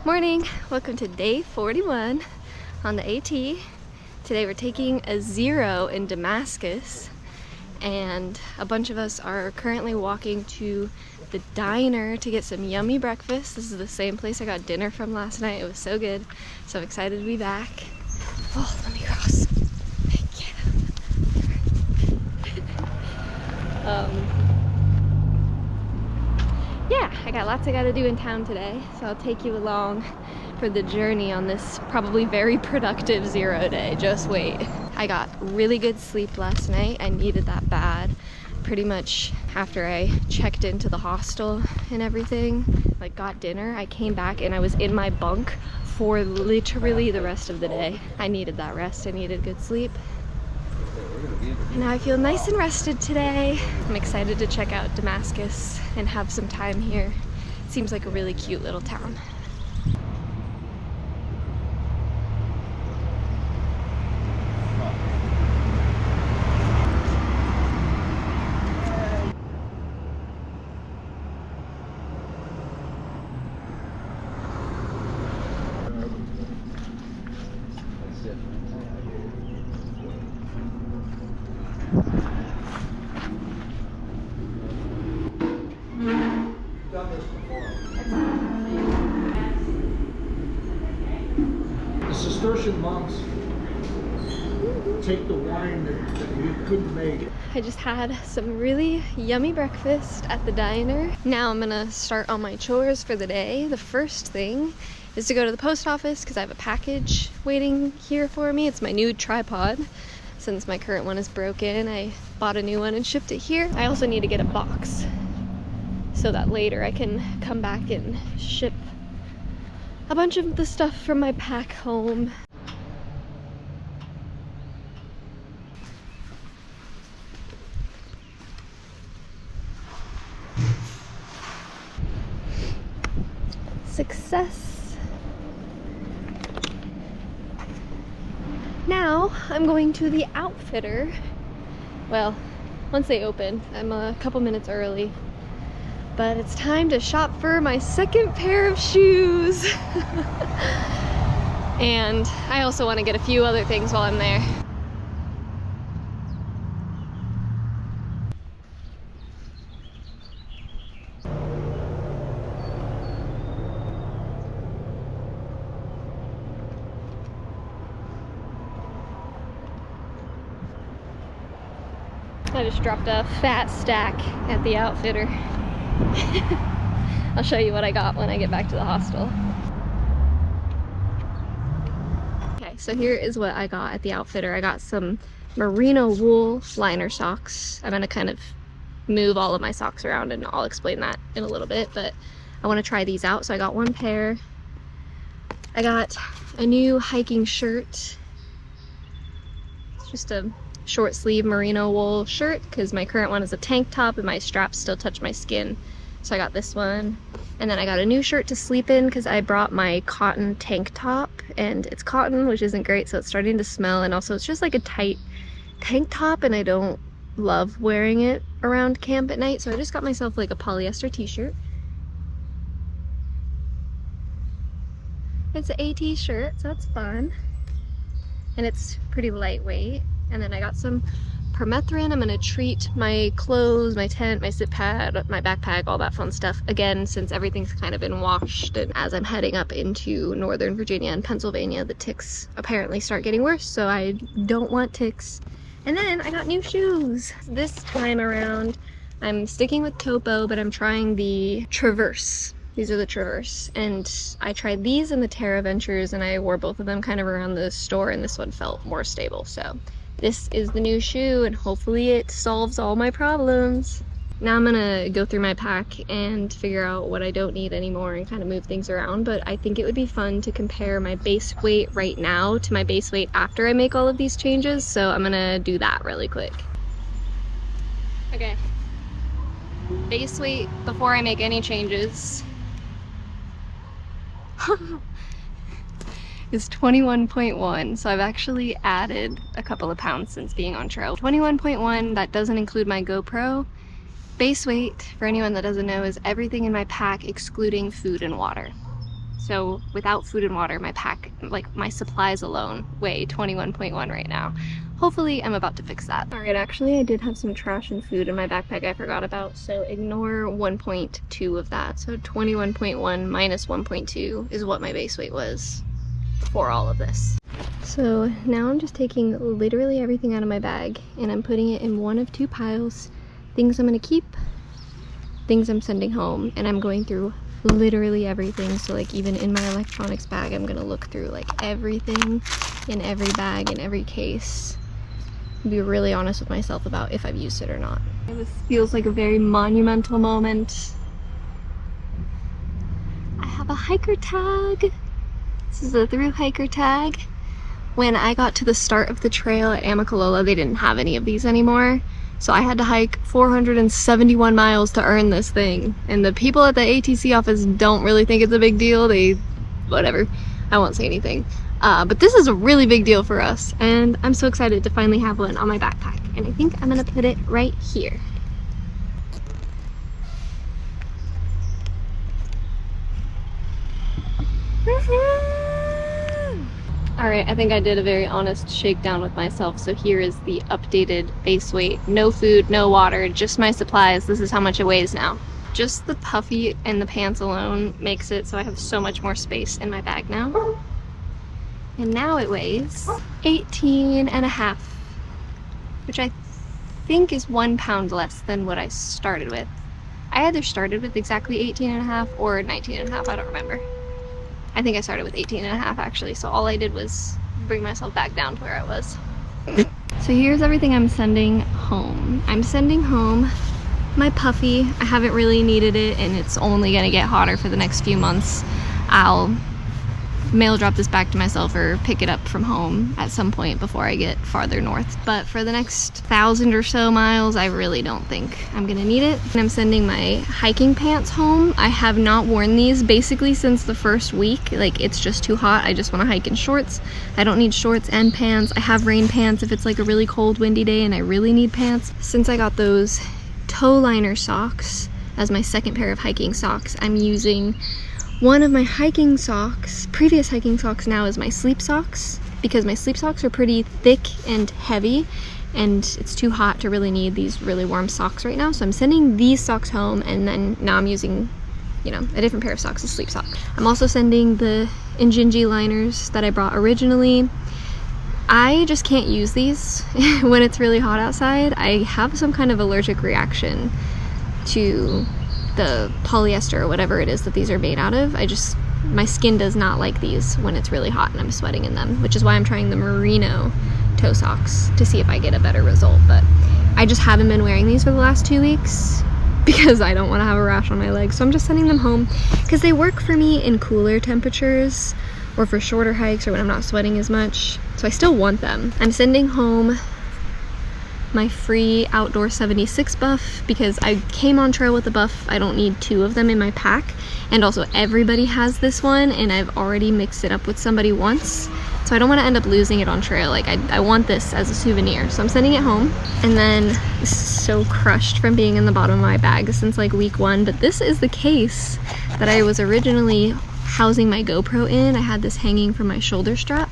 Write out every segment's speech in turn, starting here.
Morning! Welcome to day 41 on the AT. Today we're taking a 0 in Damascus, and a bunch of us are currently walking to the diner to get some yummy breakfast. This is the same place I got dinner from last night. It was so good. So I'm excited to be back. Oh, let me cross. Thank you. Yeah, I got lots I gotta do in town today, so I'll take you along for the journey on this probably very productive 0 day. Just wait. I got really good sleep last night. I needed that bad. Pretty much after I checked into the hostel and everything, like got dinner, I came back and I was in my bunk for literally the rest of the day. I needed that rest. I needed good sleep. And now I feel nice and rested today. I'm excited to check out Damascus and have some time here. It seems like a really cute little town. The Cistercian monks take the wine that we couldn't make. I just had some really yummy breakfast at the diner. Now I'm gonna start on my chores for the day. The first thing is to go to the post office because I have a package waiting here for me. It's my new tripod. Since my current one is broken, I bought a new one and shipped it here. I also need to get a box so that later I can come back and ship a bunch of the stuff from my pack home. Success! Now I'm going to the outfitter. Well, once they open. I'm a couple minutes early. But it's time to shop for my second pair of shoes. And I also want to get a few other things while I'm there. I just dropped a fat stack at the outfitter. I'll show you what I got when I get back to the hostel. Okay, so here is what I got at the outfitter. I got some merino wool liner socks. I'm gonna kind of move all of my socks around and I'll explain that in a little bit, but I want to try these out. So I got one pair. I got a new hiking shirt. It's just a short sleeve merino wool shirt because my current one is a tank top and my straps still touch my skin. So I got this one. And then I got a new shirt to sleep in because I brought my cotton tank top, and it's cotton, which isn't great, so it's starting to smell, and also it's just like a tight tank top and I don't love wearing it around camp at night, so I just got myself like a polyester t-shirt. It's an AT shirt, so it's fun. And it's pretty lightweight. And then I got some permethrin. I'm gonna treat my clothes, my tent, my sit pad, my backpack, all that fun stuff again since everything's kind of been washed. And as I'm heading up into Northern Virginia and Pennsylvania, the ticks apparently start getting worse, so I don't want ticks. And then I got new shoes. This time around, I'm sticking with Topo, but I'm trying the Traverse. These are the Traverse, and I tried these and the Terra Ventures, and I wore both of them kind of around the store, and this one felt more stable. So this is the new shoe, and hopefully it solves all my problems. Now I'm gonna go through my pack and figure out what I don't need anymore and kind of move things around, but I think it would be fun to compare my base weight right now to my base weight after I make all of these changes, so I'm gonna do that really quick. Okay. Base weight before I make any changes. is 21.1, so I've actually added a couple of pounds since being on trail. 21.1, that doesn't include my GoPro. Base weight, for anyone that doesn't know, is everything in my pack excluding food and water. So without food and water, my pack, like my supplies alone, weigh 21.1 right now. Hopefully I'm about to fix that. All right, actually I did have some trash and food in my backpack I forgot about, so ignore 1.2 of that. So 21.1 minus 1.2 is what my base weight was for all of this. So now I'm just taking literally everything out of my bag and I'm putting it in one of two piles. Things I'm gonna keep, things I'm sending home, and I'm going through literally everything. So like even in my electronics bag, I'm gonna look through like everything in every bag, in every case. Be really honest with myself about if I've used it or not. This feels like a very monumental moment. I have a hiker tag. This is a through hiker tag. When I got to the start of the trail at Amicalola, they didn't have any of these anymore. So I had to hike 471 miles to earn this thing. And the people at the ATC office don't really think it's a big deal. Whatever, I won't say anything. But this is a really big deal for us. And I'm so excited to finally have one on my backpack. And I think I'm gonna put it right here. Alright, I think I did a very honest shakedown with myself, so here is the updated base weight. No food, no water, just my supplies. This is how much it weighs now. Just the puffy and the pants alone makes it so I have so much more space in my bag now. And now it weighs 18.5, which I think is 1 pound less than what I started with. I either started with exactly 18.5 or 19.5, I don't remember. I think I started with 18.5 actually, so all I did was bring myself back down to where I was. So here's everything I'm sending home. I'm sending home my puffy. I haven't really needed it and it's only gonna get hotter for the next few months. I'll mail drop this back to myself or pick it up from home at some point before I get farther north. But for the next 1,000 or so miles, I really don't think I'm gonna need it. And I'm sending my hiking pants home. I have not worn these basically since the first week. Like, it's just too hot. I just wanna hike in shorts. I don't need shorts and pants. I have rain pants if it's like a really cold, windy day and I really need pants. Since I got those toe liner socks as my second pair of hiking socks, I'm using one of my hiking socks, previous hiking socks now, is my sleep socks, because my sleep socks are pretty thick and heavy and it's too hot to really need these really warm socks right now. So I'm sending these socks home and then now I'm using, you know, a different pair of socks, a sleep sock. I'm also sending the Injinji liners that I brought originally. I just can't use these when it's really hot outside. I have some kind of allergic reaction to the polyester or whatever it is that these are made out of. My skin does not like these when it's really hot and I'm sweating in them, which is why I'm trying the merino toe socks to see if I get a better result. But I just haven't been wearing these for the last 2 weeks because I don't want to have a rash on my legs. So I'm just sending them home because they work for me in cooler temperatures or for shorter hikes or when I'm not sweating as much. So I still want them. I'm sending home my free outdoor 76 buff because I came on trail with the buff. I don't need 2 of them in my pack, and also everybody has this one and I've already mixed it up with somebody once, so I don't want to end up losing it on trail. Like I want this as a souvenir, so I'm sending it home. And then this is so crushed from being in the bottom of my bag since like week 1, but this is the case that I was originally housing my GoPro in. I had this hanging from my shoulder strap.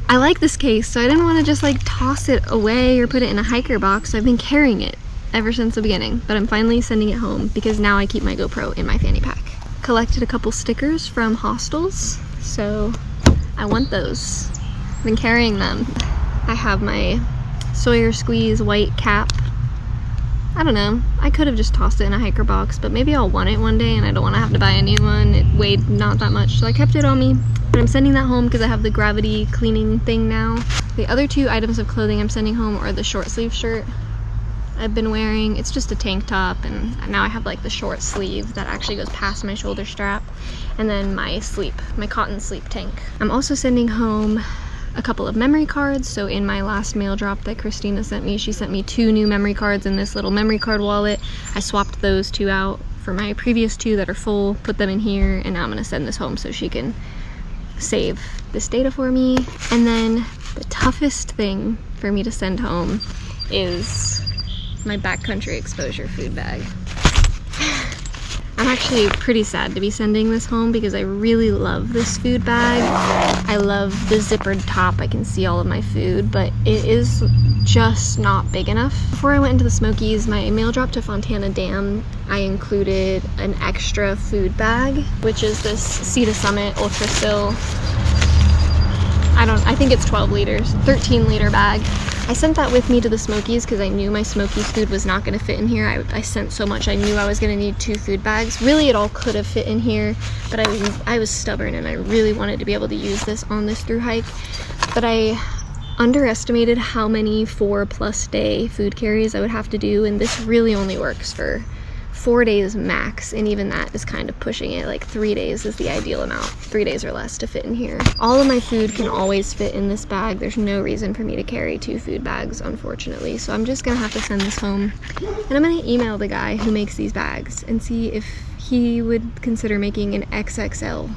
I like this case, so I didn't want to just like toss it away or put it in a hiker box, so I've been carrying it ever since the beginning, but I'm finally sending it home because now I keep my GoPro in my fanny pack. Collected a couple stickers from hostels, so I want those. I've been carrying them. I have my Sawyer Squeeze white cap. I don't know, I could have just tossed it in a hiker box, but maybe I'll want it one day and I don't want to have to buy a new one. It weighed not that much, so I kept it on me. But I'm sending that home because I have the gravity cleaning thing now. The other 2 items of clothing I'm sending home are the short sleeve shirt I've been wearing. It's just a tank top, and now I have like the short sleeve that actually goes past my shoulder strap, and then my cotton sleep tank. I'm also sending home a couple of memory cards. So in my last mail drop that Christina sent me, she sent me 2 new memory cards in this little memory card wallet. I swapped those 2 out for my previous 2 that are full, put them in here, and now I'm gonna send this home so she can save this data for me. And then the toughest thing for me to send home is my backcountry exposure food bag. I'm actually pretty sad to be sending this home because I really love this food bag. I love the zippered top. I can see all of my food, but it is just not big enough. Before I went into the Smokies, my mail drop to Fontana Dam, I included an extra food bag, which is this Sea to Summit Ultra Sil. I think it's 12 liters, 13 liter bag. I sent that with me to the Smokies because I knew my Smokies food was not going to fit in here. I sent so much, I knew I was going to need 2 food bags. Really, it all could have fit in here, but I was stubborn and I really wanted to be able to use this on this thru hike. But I underestimated how many 4+ day food carries I would have to do, and this really only works for 4 days max, and even that is kind of pushing it. Like 3 days is the ideal amount, 3 days or less to fit in here. All of my food can always fit in this bag. There's no reason for me to carry 2 food bags, unfortunately, so I'm just gonna have to send this home. And I'm gonna email the guy who makes these bags and see if he would consider making an XXL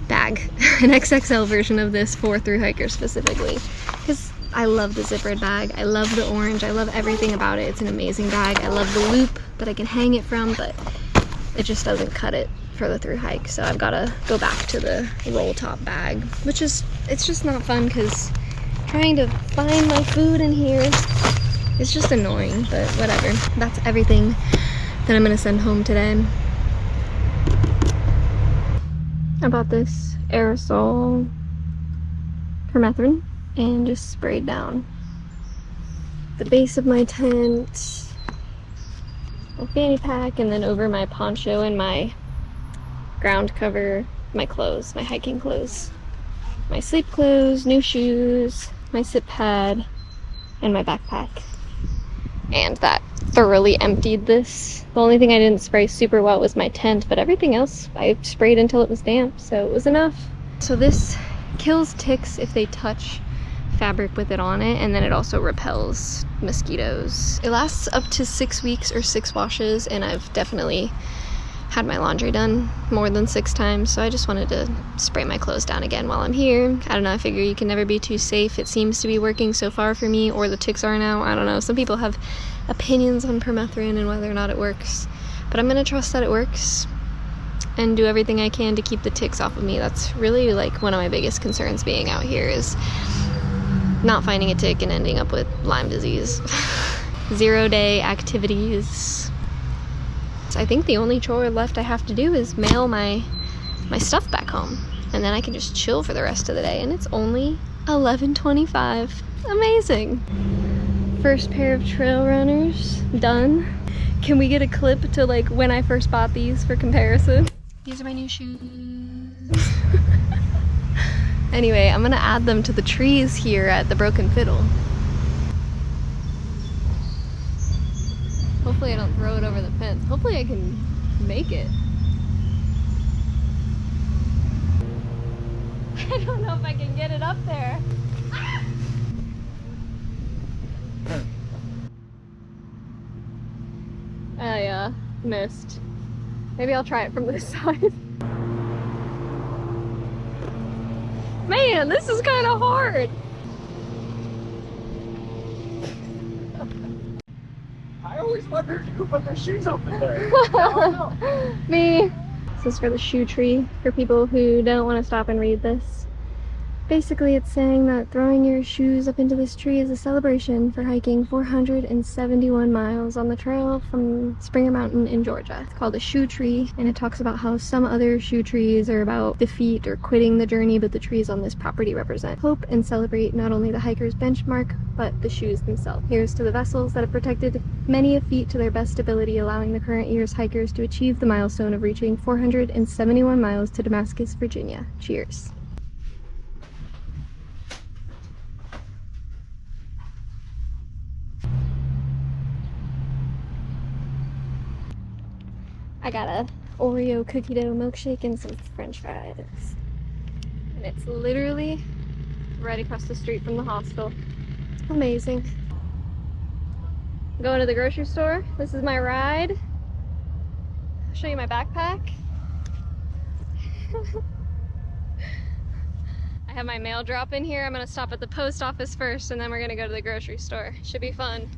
bag, an XXL version of this for thru hikers specifically, because I love the zippered bag. I love the orange. I love everything about it. It's an amazing bag. I love the loop that I can hang it from, but it just doesn't cut it for the thru hike. So I've got to go back to the roll top bag, which is, it's just not fun because trying to find my food in here is just annoying, but whatever. That's everything that I'm going to send home today. I bought this aerosol permethrin and just sprayed down the base of my tent, my fanny pack, and then over my poncho and my ground cover, my clothes, my hiking clothes, my sleep clothes, new shoes, my sit pad, and my backpack. And that thoroughly emptied this. The only thing I didn't spray super well was my tent, but everything else I sprayed until it was damp, so it was enough. So this kills ticks if they touch fabric with it on it, and then it also repels mosquitoes. It lasts up to 6 weeks or 6 washes, and I've definitely had my laundry done more than 6 times, so I just wanted to spray my clothes down again while I'm here. I don't know, I figure you can never be too safe. It seems to be working so far for me, or the ticks are now. I don't know. Some people have opinions on permethrin and whether or not it works, but I'm gonna trust that it works and do everything I can to keep the ticks off of me. That's really like one of my biggest concerns being out here, is not finding a tick and ending up with Lyme disease. 0-day activities. I think the only chore left I have to do is mail my stuff back home, and then I can just chill for the rest of the day, and it's only 11:25. Amazing. First pair of trail runners done. Can we get a clip to like when I first bought these for comparison? These are my new shoes. Anyway, I'm gonna add them to the trees here at the Broken Fiddle. Hopefully I don't throw it over the fence. Hopefully I can make it. I don't know if I can get it up there. I missed. Maybe I'll try it from this side. Man, this is kind of hard. I always wondered who put their shoes over there. Me. This is for the shoe tree, for people who don't want to stop and read this. Basically, it's saying that throwing your shoes up into this tree is a celebration for hiking 471 miles on the trail from Springer Mountain in Georgia. It's called a shoe tree, and it talks about how some other shoe trees are about defeat or quitting the journey, but the trees on this property represent hope and celebrate not only the hiker's benchmark, but the shoes themselves. Here's to the vessels that have protected many a feet to their best ability, allowing the current year's hikers to achieve the milestone of reaching 471 miles to Damascus, Virginia. Cheers. I got a Oreo cookie dough milkshake and some french fries. And it's literally right across the street from the hostel. Amazing. Going to the grocery store. This is my ride. I'll show you my backpack. I have my mail drop in here. I'm gonna stop at the post office first and then we're gonna go to the grocery store. Should be fun.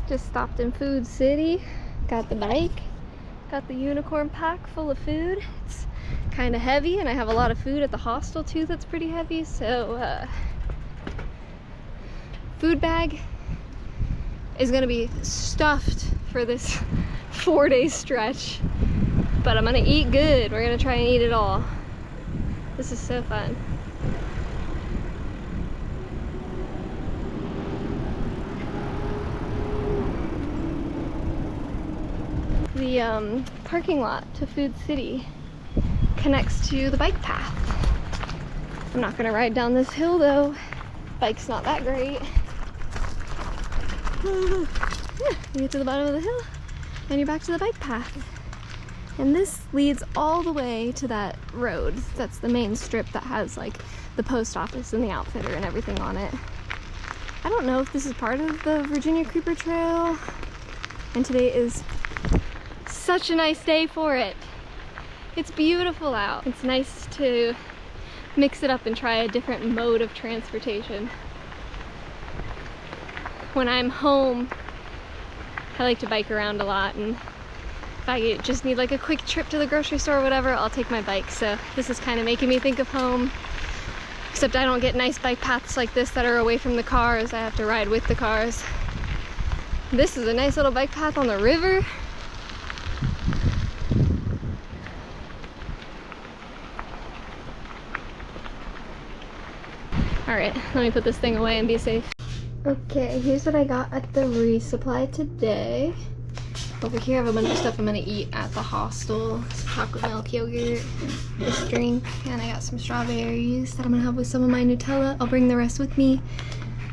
Just stopped in Food City, got the bike, got the unicorn pack full of food. It's kind of heavy and I have a lot of food at the hostel too that's pretty heavy, so food bag is gonna be stuffed for this 4-day stretch, but I'm gonna eat good. We're gonna try and eat it all. This is so fun. The parking lot to Food City connects to the bike path. I'm not gonna ride down this hill though. Bike's not that great. You get to the bottom of the hill and you're back to the bike path. And this leads all the way to that road. That's the main strip that has like the post office and the outfitter and everything on it. I don't know if this is part of the Virginia Creeper Trail. And today is such a nice day for it. It's beautiful out. It's nice to mix it up and try a different mode of transportation. When I'm home, I like to bike around a lot, and if I just need like a quick trip to the grocery store or whatever, I'll take my bike. So this is kind of making me think of home, except I don't get nice bike paths like this that are away from the cars. I have to ride with the cars. This is a nice little bike path on the river. Alright, let me put this thing away and be safe. Okay, here's what I got at the resupply today. Over here I have a bunch of stuff I'm gonna eat at the hostel. Some chocolate milk, yogurt, this drink, and I got some strawberries that I'm gonna have with some of my Nutella. I'll bring the rest with me.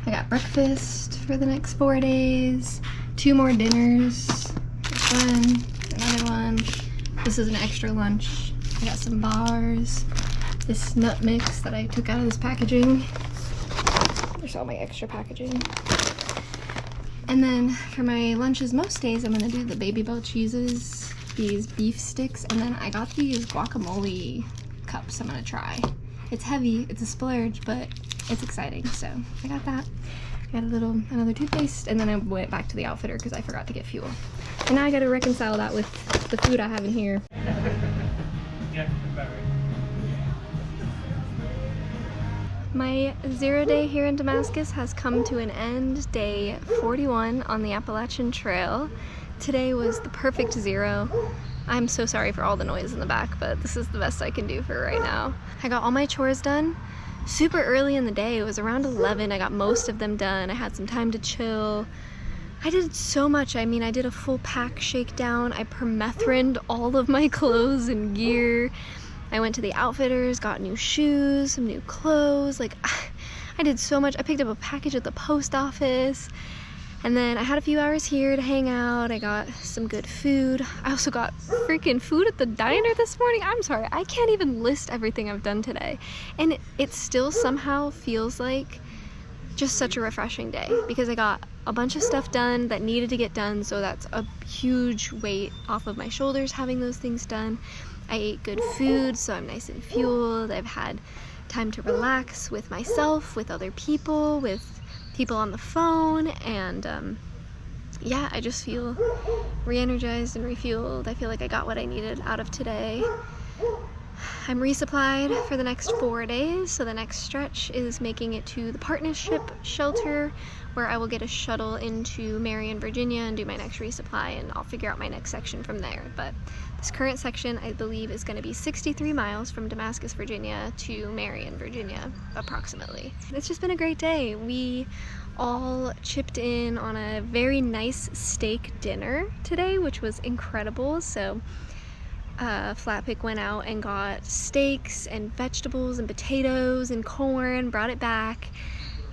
I got breakfast for the next 4 days, 2 more dinners, this one, another one. This is an extra lunch. I got some bars, this nut mix that I took out of this packaging. There's all my extra packaging. And then for my lunches most days, I'm gonna do the Baby Bell cheeses, these beef sticks, and then I got these guacamole cups I'm gonna try. It's heavy, it's a splurge, but it's exciting, so I got that. I got another toothpaste, and then I went back to the outfitter because I forgot to get fuel. And now I gotta reconcile that with the food I have in here. My 0 day here in Damascus has come to an end, day 41 on the Appalachian Trail. Today was the perfect 0. I'm so sorry for all the noise in the back, but this is the best I can do for right now. I got all my chores done super early in the day. It was around 11. I got most of them done. I had some time to chill. I did so much. I mean, I did a full pack shakedown. I permethrined all of my clothes and gear. I went to the outfitters, got new shoes, some new clothes. Like, I did so much. I picked up a package at the post office. And then I had a few hours here to hang out. I got some good food. I also got freaking food at the diner this morning. I'm sorry, I can't even list everything I've done today. And it still somehow feels like just such a refreshing day because I got a bunch of stuff done that needed to get done. So that's a huge weight off of my shoulders having those things done. I ate good food, so I'm nice and fueled. I've had time to relax with myself, with other people, with people on the phone, and yeah, I just feel re-energized and refueled. I feel like I got what I needed out of today. I'm resupplied for the next 4 days, so the next stretch is making it to the partnership shelter, where I will get a shuttle into Marion, Virginia, and do my next resupply, and I'll figure out my next section from there. But this current section, I believe, is going to be 63 miles from Damascus, Virginia to Marion, Virginia, approximately. It's just been a great day. We all chipped in on a very nice steak dinner today, which was incredible. So Flatpick went out and got steaks and vegetables and potatoes and corn, brought it back.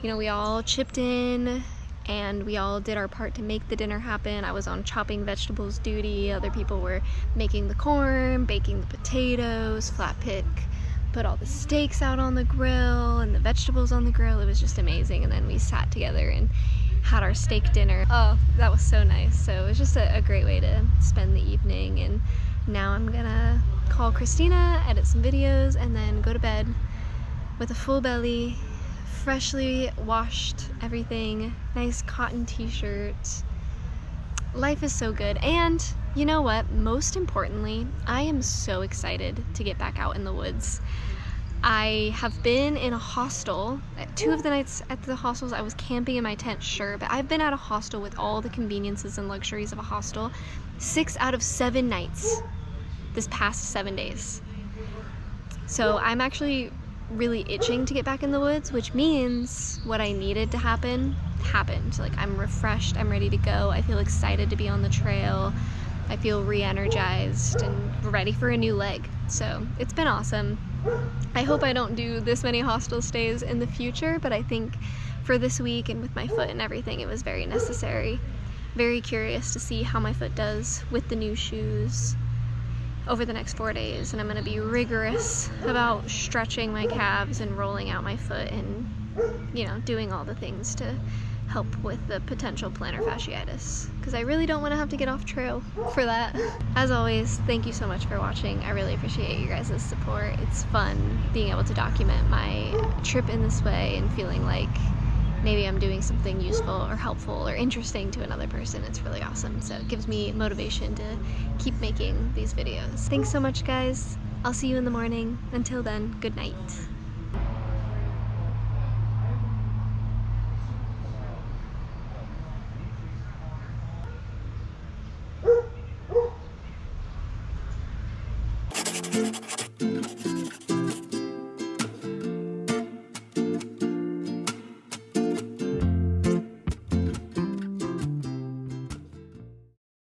You know, we all chipped in, and we all did our part to make the dinner happen. I was on chopping vegetables duty, other people were making the corn, baking the potatoes, flat pick, put all the steaks out on the grill and the vegetables on the grill. It was just amazing. And then we sat together and had our steak dinner. Oh, that was so nice. So it was just a great way to spend the evening. And now I'm gonna call Christina, edit some videos, and then go to bed with a full belly, freshly washed everything, nice cotton t-shirt. Life is so good. And you know what? Most importantly, I am so excited to get back out in the woods. I have been in a hostel. 2 of the nights at the hostels I was camping in my tent, sure, but I've been at a hostel with all the conveniences and luxuries of a hostel 6 out of 7 nights this past 7 days. So I'm actually really itching to get back in the woods, which means what I needed to happen happened. Like, I'm refreshed, I'm ready to go, I feel excited to be on the trail, I feel re-energized and ready for a new leg. So it's been awesome. I hope I don't do this many hostel stays in the future, but I think for this week and with my foot and everything, it was very necessary. Very curious to see how my foot does with the new shoes over the next 4 days, and I'm going to be rigorous about stretching my calves and rolling out my foot and, you know, doing all the things to help with the potential plantar fasciitis, because I really don't want to have to get off trail for that. As always, thank you so much for watching. I really appreciate you guys' support. It's fun being able to document my trip in this way and feeling like maybe I'm doing something useful or helpful or interesting to another person. It's really awesome. So it gives me motivation to keep making these videos. Thanks so much, guys. I'll see you in the morning. Until then, good night.